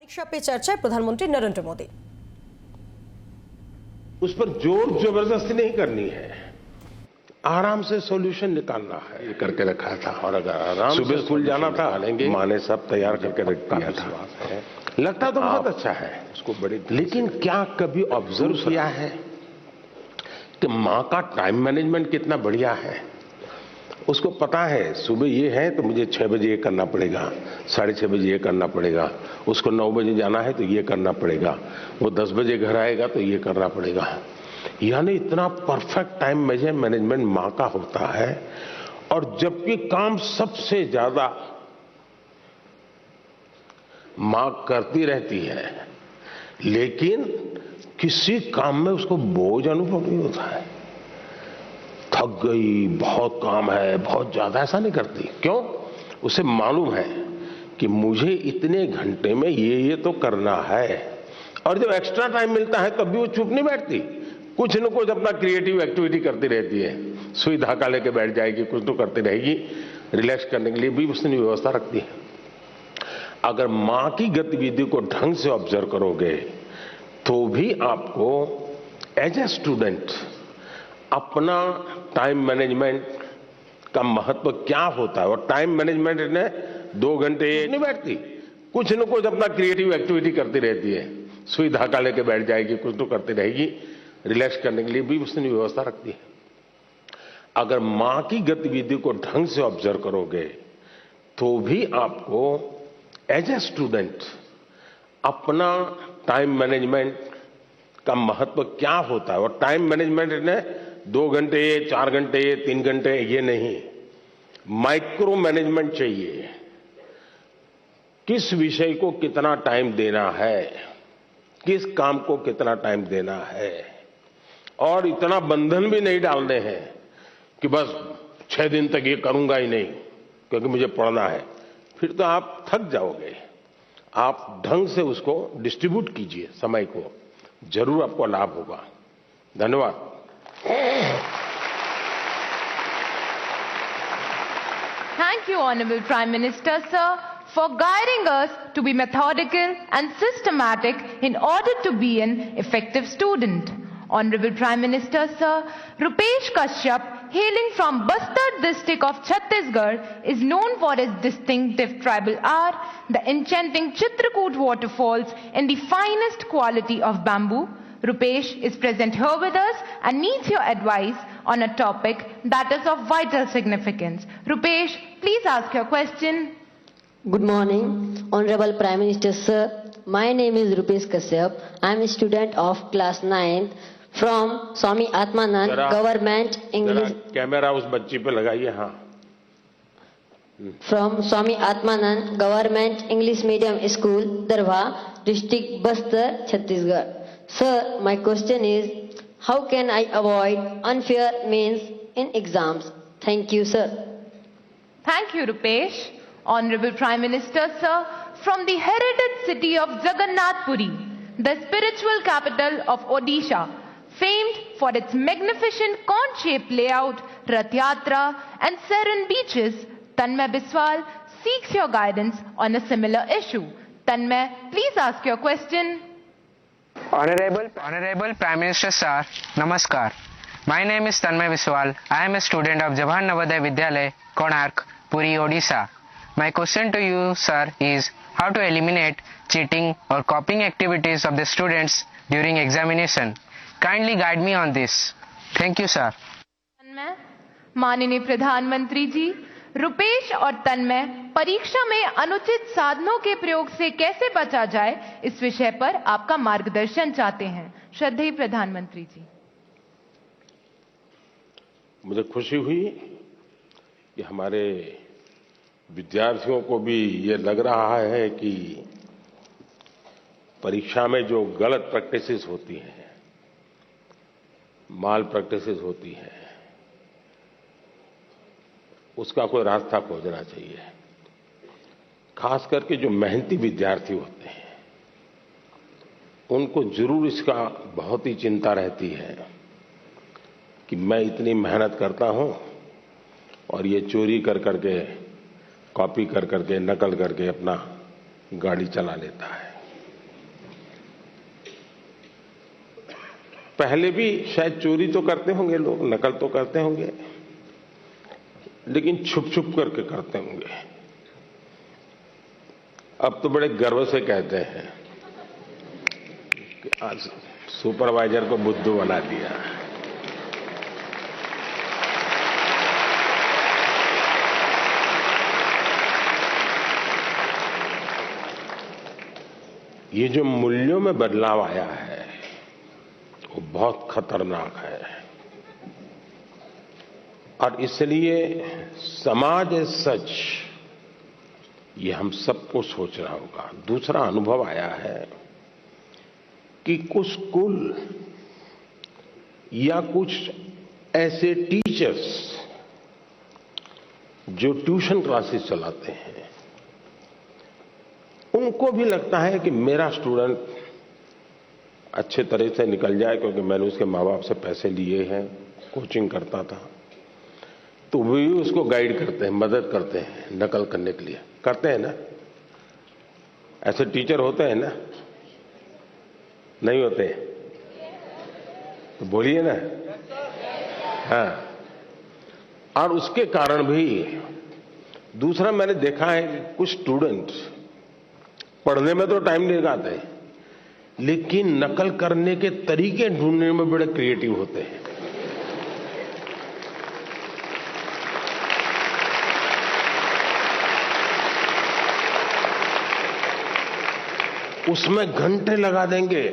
परीक्षा पे चर्चा प्रधानमंत्री नरेंद्र मोदी। उस पर जोर जबरदस्ती नहीं करनी है, आराम से सॉल्यूशन निकालना है। ये करके रखा था और अगर आराम सुबह स्कूल जाना था, माँ ने सब तैयार करके रख दिया था। लगता तो बहुत अच्छा है उसको बड़ी, लेकिन क्या कभी ऑब्जर्व किया है कि माँ का टाइम मैनेजमेंट कितना बढ़िया है। उसको पता है सुबह ये है तो मुझे 6 बजे ये करना पड़ेगा, 6:30 बजे ये करना पड़ेगा, उसको 9 बजे जाना है तो ये करना पड़ेगा, वो 10 बजे घर आएगा तो ये करना पड़ेगा। यानी इतना परफेक्ट टाइम मैनेजमेंट माँ का होता है। और जबकि काम सबसे ज्यादा माँ करती रहती है, लेकिन किसी काम में उसको बोझ अनुभव नहीं होता है। थक गई, बहुत काम है, बहुत ज्यादा, ऐसा नहीं करती। क्यों? उसे मालूम है कि मुझे इतने घंटे में ये तो करना है। और जब एक्स्ट्रा टाइम मिलता है तब भी वो चुप नहीं बैठती, कुछ न कुछ अपना क्रिएटिव एक्टिविटी करती रहती है। सुई धागा लेके बैठ जाएगी, कुछ तो करती रहेगी। रिलैक्स करने के लिए भी उसने व्यवस्था रखती है। अगर माँ की गतिविधि को ढंग से ऑब्जर्व करोगे तो भी आपको एज ए स्टूडेंट अपना टाइम मैनेजमेंट का महत्व क्या होता है। और टाइम मैनेजमेंट ने 2 घंटे नहीं बैठती, कुछ न कुछ अपना क्रिएटिव एक्टिविटी करती रहती है। सुई धागा लेके बैठ जाएगी, कुछ तो करती रहेगी। रिलैक्स करने के लिए भी उसने व्यवस्था रखती है। अगर माँ की गतिविधि को ढंग से ऑब्जर्व करोगे तो भी आपको एज ए स्टूडेंट अपना टाइम मैनेजमेंट का महत्व क्या होता है। और टाइम मैनेजमेंट ने 2 घंटे, 4 घंटे, 3 घंटे, ये नहीं, माइक्रो मैनेजमेंट चाहिए। किस विषय को कितना टाइम देना है, किस काम को कितना टाइम देना है। और इतना बंधन भी नहीं डालने हैं कि बस 6 दिन तक ये करूंगा ही नहीं क्योंकि मुझे पढ़ना है। फिर तो आप थक जाओगे। आप ढंग से उसको डिस्ट्रीब्यूट कीजिए समय को, जरूर आपको लाभ होगा। धन्यवाद। Thank you, Honorable Prime Minister, sir, for guiding us to be methodical and systematic in order to be an effective student. Honorable Prime Minister, sir, Rupesh Kashyap, hailing from Bastar district of Chhattisgarh, is known for his distinctive tribal art, the enchanting Chitrakoot waterfalls, and the finest quality of bamboo. Rupesh is present here with us and needs your advice on a topic that is of vital significance. Rupesh, please ask your question. Good morning, Honorable Prime Minister, sir. My name is Rupesh Kashyap. I am a student of class 9th from Swami Atmanand Government English. Camera उस बच्ची पे लगाइए। हाँ। From Swami Atmanand Government English Medium School, Darwa, District Bastar, Chhattisgarh. Sir, my question is, how can I avoid unfair means in exams? Thank you, sir. Thank you, Rupesh. Honorable Prime Minister, sir, from the heritage city of Jagannath Puri, the spiritual capital of Odisha, famed for its magnificent cone-shaped layout, Rath Yatra, and serene beaches, Tanmay Biswal seeks your guidance on a similar issue. Tanmay, please ask your question. Honorable Prime Minister, sir, Namaskar. My name is Tanmay Biswal. I am a student of Jawahar Navodaya Vidyalaya, Konark, Puri, Odisha. My question to you, sir, is how to eliminate cheating or copying activities of the students during examination. Kindly guide me on this. Thank you, sir. तन्मय, माननीय प्रधानमंत्री जी, रुपेश और तन्मय परीक्षा में अनुचित साधनों के प्रयोग से कैसे बचा जाए, इस विषय पर आपका मार्गदर्शन चाहते हैं। श्रद्धेय प्रधानमंत्री जी। मुझे खुशी हुई कि हमारे विद्यार्थियों को भी ये लग रहा है कि परीक्षा में जो गलत प्रैक्टिसेस होती हैं, माल प्रैक्टिसेस होती हैं, उसका कोई रास्ता खोजना चाहिए। खास करके जो मेहनती विद्यार्थी होते हैं उनको जरूर इसका बहुत ही चिंता रहती है कि मैं इतनी मेहनत करता हूं और ये चोरी कर करके, कॉपी कर करके, नकल करके अपना गाड़ी चला लेता है। पहले भी शायद चोरी तो करते होंगे लोग, नकल तो करते होंगे, लेकिन छुप छुप करके करते होंगे। अब तो बड़े गर्व से कहते हैं कि आज सुपरवाइजर को बुद्धू बना दिया। ये जो मूल्यों में बदलाव आया है वो बहुत खतरनाक है, और इसलिए समाज एज सच ये हम सबको सोचना होगा। दूसरा अनुभव आया है कि कुछ स्कूल या कुछ ऐसे टीचर्स जो ट्यूशन क्लासेस चलाते हैं, उनको भी लगता है कि मेरा स्टूडेंट अच्छे तरह से निकल जाए, क्योंकि मैंने उसके माँ बाप से पैसे लिए हैं, कोचिंग करता था, तो वे भी उसको गाइड करते हैं, मदद करते हैं नकल करने के लिए। करते हैं ना? ऐसे टीचर होते हैं ना? नहीं होते? तो बोलिए ना। हाँ। और उसके कारण भी दूसरा मैंने देखा है कि कुछ स्टूडेंट पढ़ने में तो टाइम नहीं लगाते, लेकिन नकल करने के तरीके ढूंढने में बड़े क्रिएटिव होते हैं। उसमें घंटे लगा देंगे,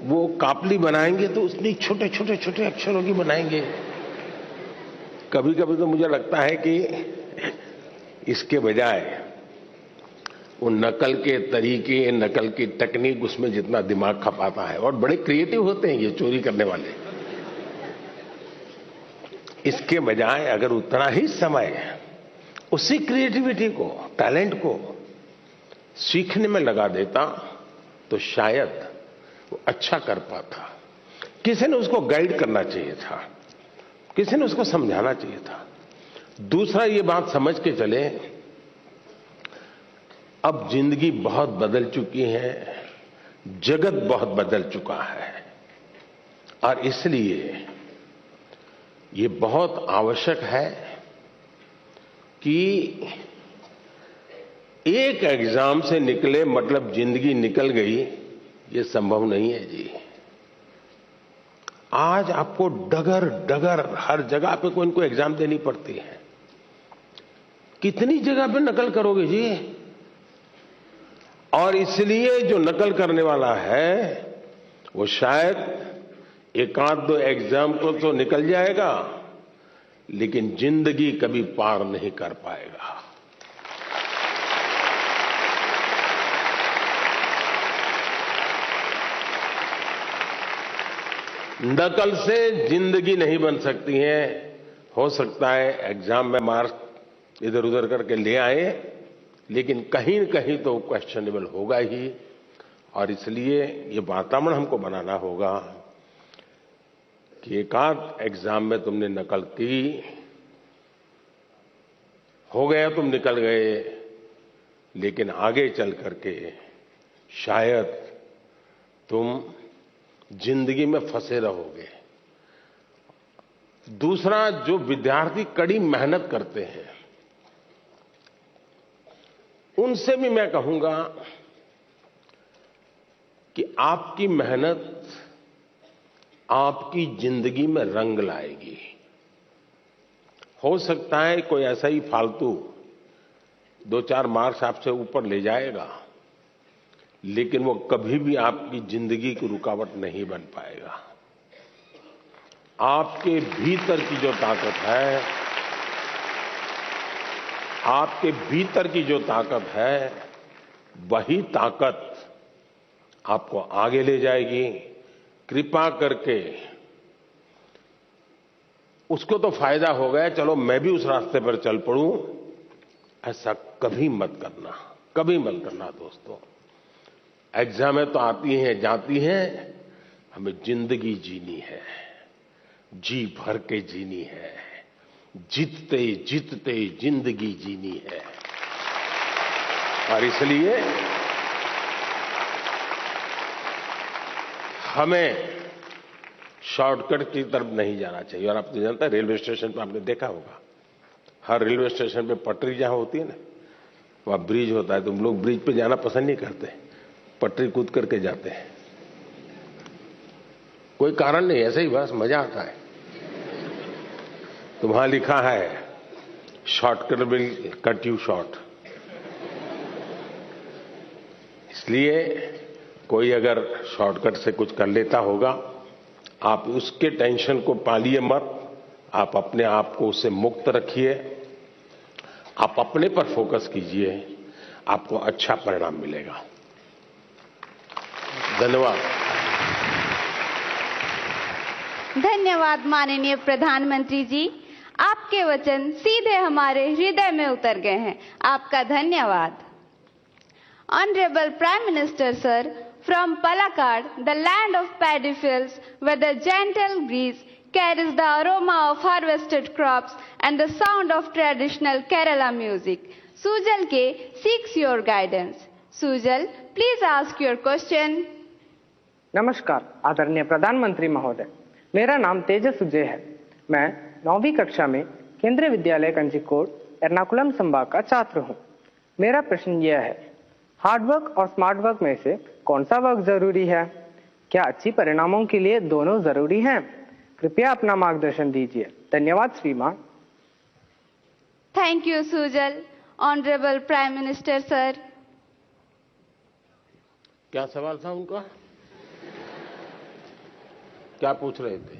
वो कापली बनाएंगे तो उसमें छोटे छोटे छोटे अक्षरों की बनाएंगे। कभी कभी तो मुझे लगता है कि इसके बजाय वो नकल के तरीके, नकल की टेक्निक, उसमें जितना दिमाग खपाता है, और बड़े क्रिएटिव होते हैं ये चोरी करने वाले, इसके बजाय अगर उतना ही समय उसी क्रिएटिविटी को, टैलेंट को सीखने में लगा देता तो शायद वो अच्छा कर पाता। किसी ने उसको गाइड करना चाहिए था, किसी ने उसको समझाना चाहिए था। दूसरा ये बात समझ के चले, अब जिंदगी बहुत बदल चुकी है, जगत बहुत बदल चुका है, और इसलिए ये बहुत आवश्यक है कि एक एग्जाम से निकले मतलब जिंदगी निकल गई, ये संभव नहीं है जी। आज आपको डगर डगर हर जगह पे कोई इनको एग्जाम देनी पड़ती है। कितनी जगह पे नकल करोगे जी? और इसलिए जो नकल करने वाला है वो शायद एक आध दो एग्जाम को तो निकल जाएगा, लेकिन जिंदगी कभी पार नहीं कर पाएगा। नकल से जिंदगी नहीं बन सकती है। हो सकता है एग्जाम में मार्क्स इधर उधर करके ले आए, लेकिन कहीं न कहीं तो क्वेश्चनेबल होगा ही, और इसलिए ये वातावरण हमको बनाना होगा कि एक आध एग्जाम में तुमने नकल की, हो गया तुम निकल गए, लेकिन आगे चल करके शायद तुम जिंदगी में फंसे रहोगे। दूसरा, जो विद्यार्थी कड़ी मेहनत करते हैं उनसे भी मैं कहूंगा कि आपकी मेहनत आपकी जिंदगी में रंग लाएगी। हो सकता है कोई ऐसा ही फालतू 2-4 मार्क्स आपसे ऊपर ले जाएगा, लेकिन वो कभी भी आपकी जिंदगी की रुकावट नहीं बन पाएगा। आपके भीतर की जो ताकत है, आपके भीतर की जो ताकत है, वही ताकत आपको आगे ले जाएगी। कृपा करके उसको तो फायदा हो गया, चलो मैं भी उस रास्ते पर चल पड़ूं, ऐसा कभी मत करना, कभी मत करना दोस्तों। एग्जामें तो आती हैं जाती हैं, हमें जिंदगी जीनी है, जी भर के जीनी है, जीतते जीतते जिंदगी जीनी है। और इसलिए हमें शॉर्टकट की तरफ नहीं जाना चाहिए। और आप तो जानते हैं, रेलवे स्टेशन पर आपने देखा होगा, हर रेलवे स्टेशन पे पटरी जहां होती है ना, वहां ब्रिज होता है, तो हम लोग ब्रिज पे जाना पसंद नहीं करते, पटरी कूद करके जाते हैं। कोई कारण नहीं, ऐसे ही बस मजा आता है। तो वहां लिखा है shortcut will cut you short. इसलिए कोई अगर शॉर्टकट से कुछ कर लेता होगा, आप उसके टेंशन को पालिए मत, आप अपने आप को उससे मुक्त रखिए, आप अपने पर फोकस कीजिए, आपको अच्छा परिणाम मिलेगा। धन्यवाद। धन्यवाद माननीय प्रधानमंत्री जी, आपके वचन सीधे हमारे हृदय में उतर गए हैं। आपका धन्यवाद। Honorable Prime Minister Sir, from Palakkad, the land of paddy fields, where the gentle breeze carries the aroma of harvested crops and the sound of traditional Kerala music, Sujal K seeks your guidance. Sujal, please ask your question. नमस्कार आदरणीय प्रधानमंत्री महोदय, मेरा नाम तेजस सुजय है। मैं 9वीं कक्षा में केंद्रीय विद्यालय कंजीकोट एर्नाकुलम संभाग का छात्र हूँ। मेरा प्रश्न यह है, हार्ड वर्क और स्मार्ट वर्क में से कौन सा वर्क जरूरी है? क्या अच्छी परिणामों के लिए दोनों जरूरी हैं? कृपया अपना मार्गदर्शन दीजिए। धन्यवाद श्रीमान। Thank you, Sujal. Honorable Prime Minister Sir. क्या सवाल था उनका? क्या पूछ रहे थे?